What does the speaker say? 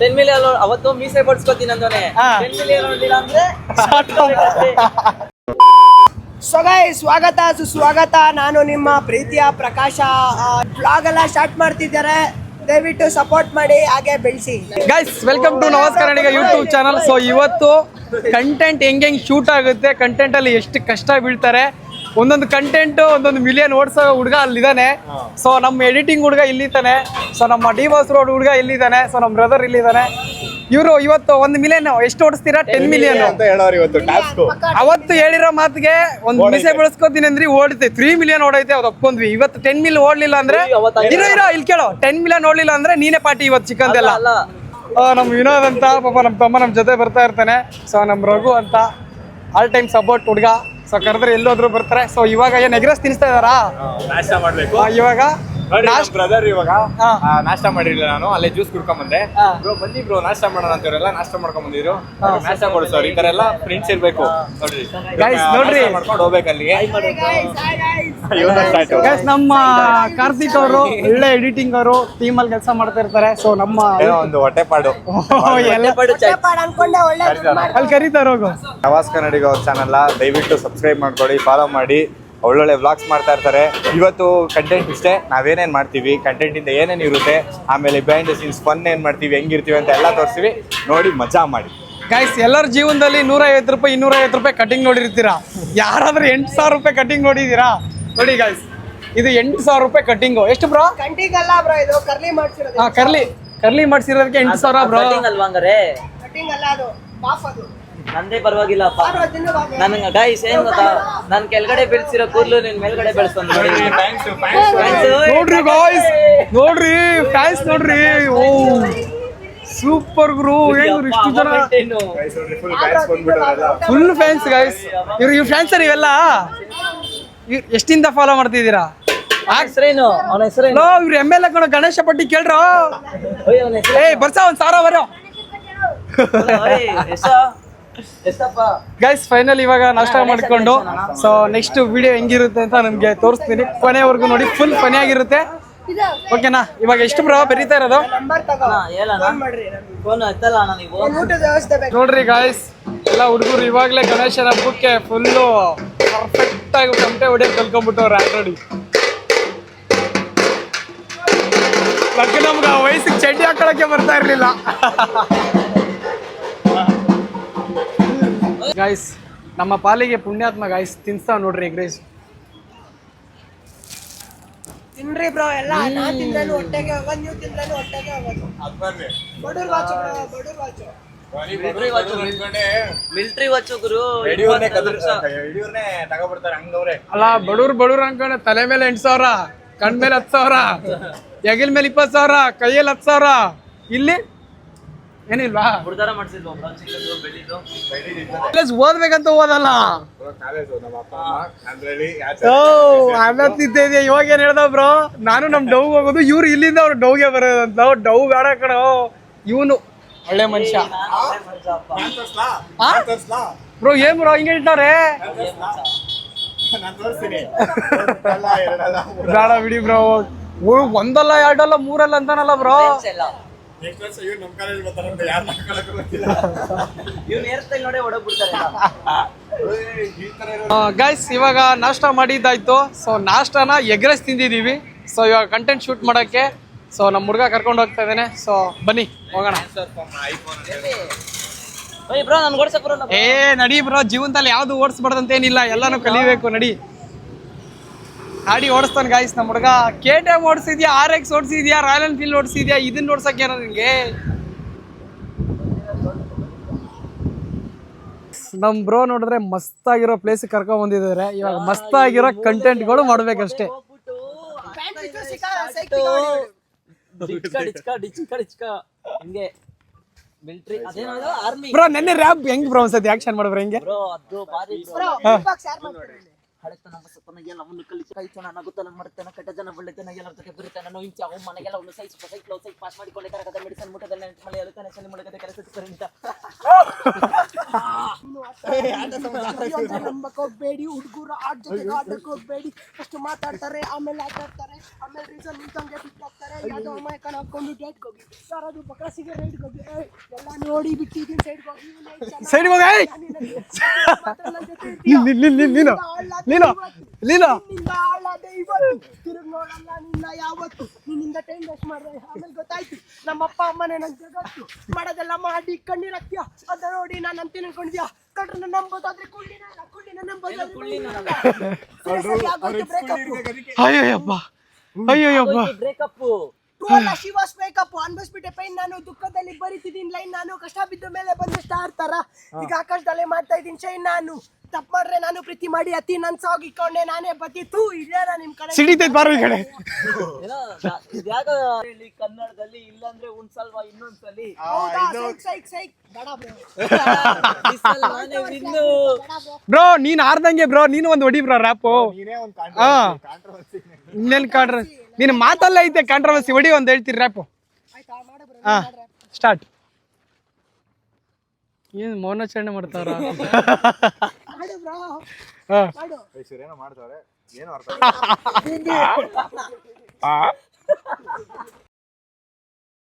10 million ಅವತ್ತು ಮೀಸೆ ಬಡ್ಸ್ಕೊತೀನಿ ಅಂದೋನೆ 10 million ನೋಡ್ಲಿಲ್ಲ ಅಂದ್ರೆ ಸ್ವಾಗತ ಸುಸ್ವಾಗತ. ನಾನು ನಿಮ್ಮ ಪ್ರೀತಿಯ ಪ್ರಕಾಶ. ಬ್ಲಾಗ್ ಎಲ್ಲ ಸ್ಟಾರ್ಟ್ ಮಾಡ್ತಿದ್ದಾರೆ, ದಯವಿಟ್ಟು ಸಪೋರ್ಟ್ ಮಾಡಿ, ಹಾಗೆ ಬೆಳೆಸಿ. ಗೈಸ್ ವೆಲ್ಕಮ್ ಟು ನಮಸ್ಕಾರ ಯೂಟ್ಯೂಬ್ ಚಾನಲ್. ಸೊ ಇವತ್ತು ಕಂಟೆಂಟ್ ಹೆಂಗೆ ಶೂಟ್ ಆಗುತ್ತೆ, ಕಂಟೆಂಟ್ ಅಲ್ಲಿ ಎಷ್ಟು ಕಷ್ಟ ಬೀಳ್ತಾರೆ, ಒಂದೊಂದು ಕಂಟೆಂಟ್ ಒಂದೊಂದು ಮಿಲಿಯನ್ ಓಡಿಸೋ ಹುಡುಗ ಅಲ್ಲಿದ್ದಾನೆ. ಸೊ ನಮ್ಮ ಎಡಿಟಿಂಗ್ ಹುಡುಗ ಇಲ್ಲಿದ್ದಾನೆ, ಸೊ ನಮ್ಮ ಡಿವಾಸ್ ರೋಡ್ ಹುಡುಗ ಇಲ್ಲಿದ್ದಾನೆ, ಸೊ ನಮ್ಮ ಬ್ರದರ್ ಇಲ್ಲಿದ್ದಾನೆ. ಇವರು ಇವತ್ತು 1 ಮಿಲಿಯನ್ ಎಷ್ಟು ಓಡಿಸ್ತೀರಾ? 10 ಮಿಲಿಯನ್ ಅಂತ ಹೇಳೋರು ಇವತ್ತು ಟಾಸ್ಕ್. ಅವತ್ತು ಹೇಳಿರೋ ಮಾತಿಗೆ ಒಂದು ಮಿಸೆ ಬೆಳೆಸ್ಕೋತೀನಿ ಅಂದ್ರೆ ಓಡುತ್ತೆ. 3 ಮಿಲಿಯನ್ ಓಡೈತೆ, ಅದು ಒಪ್ಕೊಂಡ್ವಿ. ಇವತ್ತು 10 ಮಿಲಿಯನ್ ಓಡ್ಲಿಲ್ಲ ಅಂದ್ರೆ ಇರೋ ಇಲ್ಲಿ ಕೇಳೋ, 10 ಮಿಲಿಯನ್ ಓಡ್ಲಿಲ್ಲ ಅಂದ್ರೆ ನೀನೇ ಪಾರ್ಟಿ ಇವತ್ತು ಚಿಕನ್ದೆಲ್ಲ. ನಮ್ಮ ವಿನೋದ್ ಅಂತ ಪಾಪ ನಮ್ಮ ತಮ್ಮ ನಮ್ಮ ಜೊತೆ ಬರ್ತಾ ಇರ್ತಾನೆ. ಸೊ ನಮ್ಮ ರಘು ಅಂತ ಆಲ್ ಟೈಮ್ ಸಪೋರ್ಟ್ ಹುಡುಗ. ಸೊ ಕರೆದ್ರೆ ಎಲ್ಲೋದ್ರು ಬರ್ತಾರೆ. ಸೊ ಇವಾಗ ಏನ್ ಎಗ್ರೆಸ್ ತಿನ್ನಿಸ್ತಾ ಇದಾರಾ? ನಾಷ್ಟ ಮಾಡ್ಬೇಕು ಇವಾಗ ಬ್ರದರ್. ಇವಾಗ ನಾಷ್ಟ ಮಾಡಿರ್ಲಿಲ್ಲ, ನಾನು ಅಲ್ಲೇ ಜ್ಯೂಸ್ ಕುಡ್ಕೊಂಡ್ ಬಂದೆ. ಬ್ರೋ ಬನ್ನಿ ಬ್ರೋ ನಾಷ್ಟ ಮಾಡೋಣ ಅಂತವ್ರೆಲ್ಲ ನಾಷ್ಟ ಮಾಡ್ಕೊಂಡ್ ಬಂದಿದ್ರು. ನಾಷ್ಟ ಕೊಡ್ಸೋರು ಈ ತರ ಎಲ್ಲ ಫ್ರೆಂಡ್ಸ್ ಇರ್ಬೇಕು ನೋಡ್ರಿ. ಗೈಸ್ ನೋಡ್ರಿ ಮಾಡ್ಕೊಂಡು ಹೋಗ್ಬೇಕು ಅಲ್ಲಿಗೆ. ನಮ್ಮ ಕಾರ್ತಿಕ್ ಅವರು ಒಳ್ಳೆ ಎಡಿಟಿಂಗ್ ಅವರು ಟೀಮ್ ಅಲ್ಲಿ ಕೆಲಸ ಮಾಡ್ತಾ ಇರ್ತಾರೆ. ಸೊ ನಮ್ಮ ಒಂದು ಹೊಟ್ಟೆಪಾಡು ಅಲ್ಲಿ ಕರೀತಾರ ಹೋಗು. ಪ್ರವಾಸ್ ಕನ್ನಡಿಗ ಅವ್ರ ಚಾನಲ್ ದಯವಿಟ್ಟು ಸಬ್ಸ್ಕ್ರೈಬ್ ಮಾಡ್ಕೊಳ್ಳಿ, ಫಾಲೋ ಮಾಡಿ. ಒಳ್ಳೊಳ್ಳೆ ವ್ಲಾಗ್ಸ್ ಮಾಡ್ತಾ ಇರ್ತಾರೆ. ಇವತ್ತು ಕಂಟೆಂಟ್ ಇಷ್ಟೇ, ನಾವೇನೇನು ಮಾಡ್ತೀವಿ, ಕಂಟೆಂಟಿಂದ ಏನೇನು ಇರುತ್ತೆ, ಆಮೇಲೆ ಬಿಹೈಂಡ್ ದ ಸೀನ್ಸ್ ಫನ್ ಏನು ಮಾಡ್ತೀವಿ, ಹೆಂಗಿರ್ತೀವಿ ಅಂತ ಎಲ್ಲ ತೋರಿಸ್ತೀವಿ. ನೋಡಿ ಮಜಾ ಮಾಡಿ. ಗೈಸ್ ಎಲ್ಲರ ಜೀವನದಲ್ಲಿ 150 ರೂಪಾಯಿ 250 ರೂಪಾಯಿ ಕಟಿಂಗ್ ನೋಡಿರ್ತೀರಾ. ಯಾರಾದ್ರೂ 8,000 ರೂಪಾಯಿ ಕಟಿಂಗ್ ನೋಡಿದೀರಾ? ನೋಡಿ ಗೈಸ್, ಇದು 8,000 ರೂಪಾಯಿ ಕಟಿಂಗು. ಎಷ್ಟು ಬ್ರೋ? ಕಟಿಂಗ್ ಅಲ್ಲ ಬ್ರೋ, ಇದು ಕರ್ಲಿ ಮಾಡ್ಸಿರೋದು. ಕರ್ಲಿ ಮಾಡ್ಸಿರೋದಕ್ಕೆ 8,000 ಬ್ರೋ. ಅಲ್ವಾ ಹಂಗಾರೆ? ಕಟಿಂಗ್ ಅಲ್ಲ, ಅದು ಪಾಫ್. ಅದು ನಂದೇ ಪರವಾಗಿಲ್ಲಪ್ಪ. ನನ್ಗೆ ಗೈಸ್ ಏನ್ ಗೊತ್ತಾ, ನನ್ ಕೆಳಗಡೆ ಬೆಳೆಸಿರೋ ಕೂದಲು ನಿನ್ ಮೇಲ್ಗಡೆ ಬೆಳೆಸ್ಕೊಂಡು ನೋಡ್ರಿ ಗಾಯ್ಸ್, ನೋಡ್ರಿ ಫ್ಯಾನ್ಸ್ ನೋಡ್ರಿ. ಓ ಸೂಪರ್ ಗುರು. ಇಷ್ಟು ಜನ ಫುಲ್ ಫ್ಯಾನ್ಸ್ ಗೈಸ್. ಇವ್ರ ಫ್ಯಾನ್ಸ್ ಇವೆಲ್ಲ ಎಷ್ಟಿಂದ ಫಾಲೋ ಮಾಡ್ತಿದ್ದೀರಾ? ಹೆಸರೇನು? ಅವನ ಹೆಸರೇನು? ಇವ್ರ MLA ಕಣ ಗಣೇಶ ಪಟ್ಟಿ ಕೇಳ್ರ. ಬರ್ಸ 1,000 ಬರೋ ಗೈಸ್. ಫೈನಲ್ ಇವಾಗ ನಾಷ್ಟ ಮಾಡ್ಕೊಂಡು ಸೊ ನೆಕ್ಸ್ಟ್ ವಿಡಿಯೋ ಹೆಂಗಿರುತ್ತೆ ಅಂತ ನಿಮ್ಗೆ ತೋರಿಸ್ತೀನಿ. ಕೊನೆವರೆಗೂ ನೋಡಿ, ಫುಲ್ ಫನಿ ಆಗಿರುತ್ತೆ. ಓಕೆನಾ? ಇವಾಗ ಎಷ್ಟು ಬ್ರೋ ಬೆರೀತಾ ಇರೋದು? ನೋಡ್ರಿ ಗಾಯ್ಸ್, ಎಲ್ಲ ಹುಡುಗರು ಇವಾಗ್ಲೇ ಗಣೇಶನ ಹಬ್ಬಕ್ಕೆ ಫುಲ್ಲು ಪರ್ಫೆಕ್ಟ್ ಆಗಿ ತಮಟೆ ಹೊಡಿಯೋಕೆ ಕಲ್ಕೊಂಡ್ಬಿಟ್ಟವ್ರೆ ಆಲ್ರೆಡಿ. ನಮ್ಗೆ ಆ ವಯಸ್ಸಿಗೆ ಚಡ್ಡಿ ಹಾಕೊಳಕ್ಕೆ ಬರ್ತಾ ಇರ್ಲಿಲ್ಲ. ಗಾಯ್ಸ್ ನಮ್ಮ ಪಾಲಿಗೆ ಪುಣ್ಯಾತ್ಮ ಗಾಯ್ಸ್ ತಿನ್ಸ್ತಾವ ನೋಡ್ರಿ ಎಗ್ ರೈಸ್. ತಿನ್ರಿ ಬ್ರೋ, ಎಲ್ಲ ನಾ ತಿಂದ್ರೂ ಹೊಟ್ಟೆಗೆ ಹೋಗೋದು, ನೀವು ತಿಂದ್ರೂ ಹೊಟ್ಟೆಗೆ ಹೋಗೋದು. ಬಡೂರ್ ವಾಚ್ ಬ್ರೋ, ಬಡೂರ್ ವಾಚ್. ಮಿಲಿಟರಿ ವಾಚ್ ಗುರು. ಅಲ್ಲ ಬಡೂರ್ ಅನ್ಕೊಂಡೆ ತಲೆ ಮೇಲೆ 8,000, ಕಣ್ ಮೇಲೆ 10,000, ಎಗಿಲ್ ಮೇಲೆ 20,000, ಕೈಯಲ್ಲಿ 10,000. ಇಲ್ಲಿ ಏನಿಲ್ವಾ? ಓದ್ಬೇಕಂತ ಓದಲ್ಲ. ಅನ್ನತ್ತಿದ್ದೆ. ಇವಾಗ ಏನ್ ಹೇಳ್ದ ಬ್ರೋ, ನಾನು ನಮ್ ಡವ್ ಹೋಗೋದು, ಇವ್ರು ಇಲ್ಲಿಂದ ಅವ್ರು ಡವ್ಗೆ ಬರೋದಂತ. ಡವ್ ಬೇಡ ಕಣ, ಇವನು ಒಳ್ಳೆ ಮನುಷ್ಯ ಬ್ರೋ. ಏನ್ ಬ್ರೋ ಹಿಂಗೆ ಹೇಳ್ತಾರೆ? ಬೇಡ ಬಿಡಿ ಬ್ರೋ. ಒಂದಲ್ಲ ಎರಡಲ್ಲ ಮೂರಲ್ಲ ಅಂತಾನಲ್ಲ ಬ್ರೋ. ಗೈಸ್ ಇವಾಗ ನಾಷ್ಟ ಮಾಡಿದ್ದಾಯ್ತು. ಸೊ ನಾಷ್ಟನ ಎಗ್ ರೈಸ್ ತಿಂದಿದ್ದೀವಿ. ಸೊ ಇವಾಗ ಕಂಟೆಂಟ್ ಶೂಟ್ ಮಾಡೋಕ್ಕೆ ಸೊ ನಮ್ಮ ಹುಡುಗ ಕರ್ಕೊಂಡು ಹೋಗ್ತಾ ಇದ್ದೇನೆ. ಸೊ ಬನ್ನಿ ಹೋಗೋಣ. ನಡಿ ಬ್ರೋ, ಜೀವನದಲ್ಲಿ ಯಾವ್ದು ಓಡಿಸ್ಬಾರ್ದಂತ ಏನಿಲ್ಲ, ಎಲ್ಲಾನು ಕಲಿಬೇಕು. ನಡಿ ಗಾಡಿ ಓಡಿಸ್ತಾನೆ ಗಾಯ್ಸ್ ನಮ್ಮ ಹುಡುಗ. KTM ಓಡಿಸಿದ್ಯಾ, RX ಓಡಿಸಿದ್ಯಾ, ರಾಯಲ್ ಎನ್ಫೀಲ್ಡ್ ಓಡಿಸಿದ್ಯಾ, ಇದನ್ನ ಓಡ್ಸಕ್ಕೆ ಏನೋ ನಿನ್ಗೆ? ನಮ್ ಬ್ರೋ ನೋಡಿದ್ರೆ ಮಸ್ತಾಗಿರೋ ಪ್ಲೇಸ್ ಕರ್ಕೊಂಡ್ ಬಂದಿದ್ದಾರೆ. ಇವಾಗ ಮಸ್ತಾಗಿರೋ ಕಂಟೆಂಟ್ಗಳು ಮಾಡ್ಬೇಕಷ್ಟೇ. ಬ್ರೋ ನೆನ್ನೆ ರ್ಯಾಪ್ ಹೆಂಗ್ ಬ್ರೋ ಒಂದ್ಸತಿ ಆಕ್ಷನ್ ಮಾಡಿಬ್ರ ಹೆಂಗೆ? ಹಳೆತನ ಹೊಸತನ ಅವನು ಕಲಿತು ಕೈತನ ನಗುತ್ತನ ಮರೆತನ ಕೆಟ್ಟ ಜನ ಒಳ್ಳೆತನ ಎಲ್ಲರ ಬರುತ್ತಾನ ನಾನು ಇಂಚ ಅವು ಮನೆಗೆಲ್ಲ ಒಂದು ಸೈಜ್ ಪಾಸ್ ಮಾಡಿಕೊಳ್ಳೆ ಕರಗದ ಮೆಡಿಸನ್ ಮುಟ್ಟದಲ್ಲಿ ಮಳೆ ಅದಕ್ಕೆ ಚಳಿ ಮುಳುಗದೆ ಕೆಲಸ ಕರೆಂಟ ನಂಬಕ್ ಹೋಗ್ಬೇಡಿ, ಹುಡುಗರು ಆಟ ಜೊತೆಗೆ ಆಟಕ್ಕೆ ಹೋಗ್ಬೇಡಿ. ಫಸ್ಟ್ ಮಾತಾಡ್ತಾರೆ, ಆಮೇಲೆ ಆಟಾಡ್ತಾರೆ, ಆಮೇಲೆ ರೀಸನ್ ನಿಂತಂಗೆ ಬಿಟ್ಟು ಹೋಗ್ತಾರೆ. ಯಾವ್ದೋ ಅಮಾಯಕನ ಹಾಕೊಂಡು ಡೇಟ್ಗೆ ಹೋಗಿ, ಯಾರಾದ್ರೂ ಬಕ್ರಾಸಿಗೆ ರೈಡ್ಗೆ ಹೋಗಿ, ಎಲ್ಲ ನೋಡಿ ಬಿಟ್ಟಿದ್ದೀನಿ ಸೈಡ್ಗೆ ಹೋಗಿ. ಸೈಡ್ ಹೋಗ ತಿರುಗಿ ನೋಡಲ್ಲ ನಿನ್ನ ಯಾವತ್ತು. ನಿನ್ನಿಂದ ಟೈಮ್ ವೇಸ್ಟ್ ಮಾಡಿದ್ರೆ ಆಮೇಲೆ ಗೊತ್ತಾಯ್ತು ನಮ್ಮ ಅಪ್ಪ ಅಮ್ಮನೇ ನಂಗೆ ಜಗತ್ತು. ಮಾಡೋದೆಲ್ಲ ಮಾಡಿ ಕಣ್ಣೀರ್ ಹಾಕ್ತೀಯ, ಅದ ನೋಡಿ ನಾನು ಅಂತೀನಿ ಅನ್ಕೊಂಡಿದ್ಯಾ. ಕಳ್ರನ್ನ ನಂಬೋದಾದ್ರೆ ಕುಳ್ಳಿನ ನಂಬೋದಾದ್ರೆ ಅಯ್ಯಯ್ಯಪ್ಪ ಅಯ್ಯಯ್ಯಪ್ಪ ಬ್ರೇಕಪ್ ಶಿವಾಸ್ ಬೇಕಪ್ಪ ಅನ್ಭವಿಸ್ಬಿಟ್ಟೆ ಪೈನ್. ನಾನು ದುಃಖದಲ್ಲಿ ಬರೀತಿದ್ದೀನಿ ಲೈನ್, ನಾನು ಕಷ್ಟ ಬಿದ್ದ ಮೇಲೆ ಬಂದು ಸ್ಟಾರ್ ತರ ಈಗ ಆಕಾಶದಲ್ಲೇ ಮಾಡ್ತಾ ಇದ್ದೀನಿ ಶೈನ್. ನಾನು ತಪ್ಪು ಮಾಡ್ರೆ ನಾನು ಪ್ರೀತಿ ಮಾಡಿ ಅತಿ ನನ್ ಸಾಗಿಕೊಂಡೆ ನಾನೇ ಬತ್ತಿತ್ತು. ಇದೇನಾ ನಿಮ್ ಕಡೆ ಸಿಡಿತೈತ್ ಬಾರೋ ಈ ಕಡೆ. ಏನೋ ಯಾಕ ಹೇಳಿ ಕನ್ನಡದಲ್ಲಿ, ಇಲ್ಲಾಂದ್ರೆ ಒಂದ್ಸಲ್ವಾ ಇನ್ನೊಂದ್ಸಲಿ ಹೌದಾ? ಸೈಕ್ ಸೈಕ್ ಬೇಡ bro. ಈ ಸಲ ನಾನೇ ವಿನ್ನು. ಬ್ರೋ ನೀನ್ ಆರ್ದಂಗೆ ಬ್ರೋ, ನೀನು ಒಂದು ಹೊಡಿ ಬ್ರೋ ರ್ಯಾಪು. ನೀನೇ ಒಂದು ಹಾ ಕಾಂಟ್ರವರ್ಸಿ. ಇನ್ನೆಲ್ಲಿ ಕಾಂಟ್ರವರ್ಸಿ? ನಿನ್ನ ಮಾತಲ್ಲ ಐತೆ ಕಾಂಟ್ರವರ್ಸಿ, ಹೊಡಿ ಒಂದು ಹೇಳ್ತೀರಿ ರ್ಯಾಪು. ಆಯ್ತಾ ಮಾಡು bro. ಹಾ ಸ್ಟಾರ್ಟ್. ಏನು ಮೌನಾಚರಣೆ ಮಾಡ್ತಾರ? ಮಾಡು bro. ಹಾ ಮಾಡು. ಏನೋ ಮಾಡ್ತಾವ್ರೆ, ಏನೋ ಅರ್ಥ